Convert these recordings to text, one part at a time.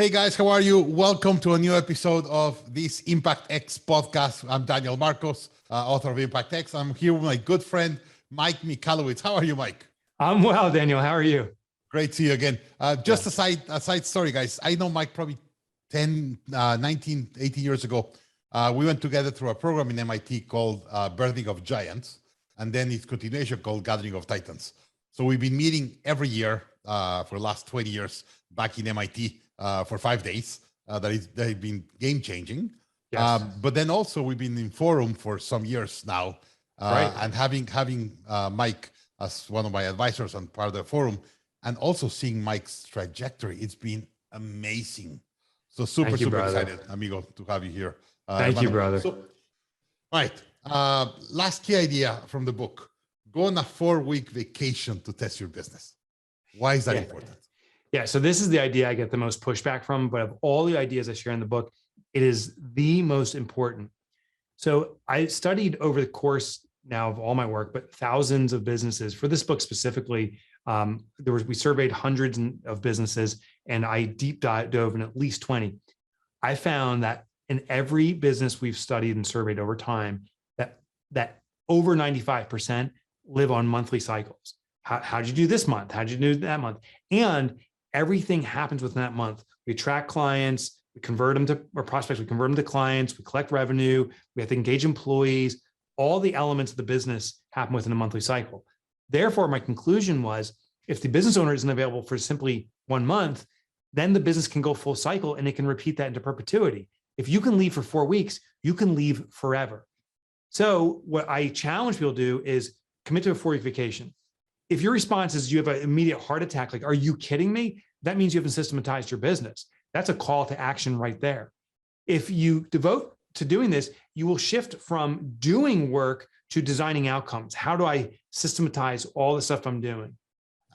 Hey guys, how are you? Welcome to a new episode of this Impact X podcast. I'm Daniel Marcos, author of Impact X. I'm here with my good friend, Mike Michalowicz. How are you, Mike? I'm well, Daniel. How are you? Great to see you again. Just a side story, guys. I know Mike probably 10, 19, 18 years ago. We went together through a program in MIT called Birthing of Giants, and then its continuation called Gathering of Titans. So we've been meeting every year for the last 20 years back in MIT for 5 days. They've been game-changing. Yes. But then also we've been in forum for some years now. Right. And having Mike as one of my advisors and part of the forum, and also seeing Mike's trajectory, it's been amazing. So super excited, amigo, to have you here. Thank you, brother. So, all right. Last key idea from the book: go on a 4-week vacation to test your business. Why is that important? Yeah. So this is the idea I get the most pushback from, but of all the ideas I share in the book, it is the most important. So I studied over the course now of all my work, but thousands of businesses. For this book specifically, we surveyed hundreds of businesses, and I deep dove in at least 20. I found that in every business we've studied and surveyed over time, that over 95% live on monthly cycles. How'd you do this month? How'd you do that month? And everything happens within that month. We attract clients, we convert them to or prospects, we convert them to clients, we collect revenue, we have to engage employees. All the elements of the business happen within a monthly cycle. Therefore, my conclusion was, if the business owner isn't available for simply 1 month, then the business can go full cycle and it can repeat that into perpetuity. If you can leave for 4 weeks, you can leave forever. So what I challenge people to do is commit to a 4-week vacation. If your response is you have an immediate heart attack, like, are you kidding me? That means you haven't systematized your business. That's a call to action right there. If you devote to doing this, you will shift from doing work to designing outcomes. How do I systematize all the stuff I'm doing?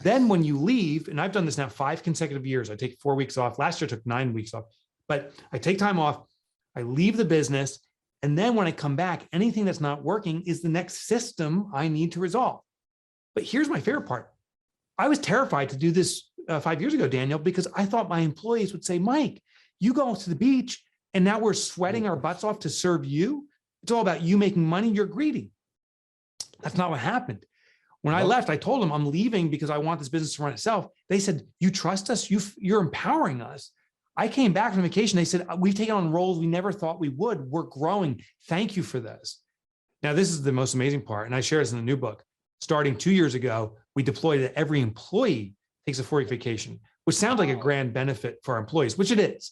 Then when you leave, and I've done this now 5 consecutive years, I take 4 weeks off. Last year I took 9 weeks off, but I take time off, I leave the business. And then when I come back, anything that's not working is the next system I need to resolve. But here's my favorite part. I was terrified to do this 5 years ago, Daniel, because I thought my employees would say, Mike, you go to the beach and now we're sweating our butts off to serve you. It's all about you making money. You're greedy. That's not what happened. When I left, I told them I'm leaving because I want this business to run itself. They said, you trust us? You're empowering us. I came back from vacation. They said, we've taken on roles we never thought we would. We're growing. Thank you for this. Now, this is the most amazing part. And I share this in the new book. Starting 2 years ago, we deployed that every employee takes a 4-week vacation, which sounds like a grand benefit for our employees, which it is.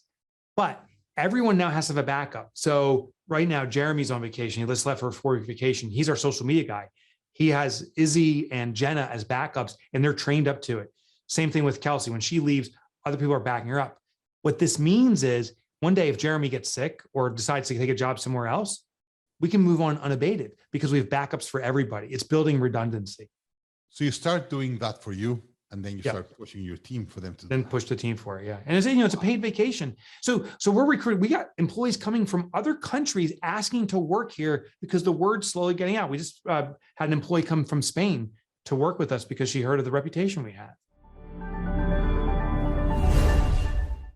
But everyone now has to have a backup. So right now, Jeremy's on vacation. He just left for a 4-week vacation. He's our social media guy. He has Izzy and Jenna as backups, and they're trained up to it. Same thing with Kelsey. When she leaves, other people are backing her up. What this means is one day if Jeremy gets sick or decides to take a job somewhere else, we can move on unabated because we have backups for everybody. It's building redundancy. So you start doing that for you, and then you start pushing your team for them to then push the team for it. Yeah. And it's a paid vacation. So we're recruiting, we got employees coming from other countries asking to work here because the word's slowly getting out. We just had an employee come from Spain to work with us because she heard of the reputation we had.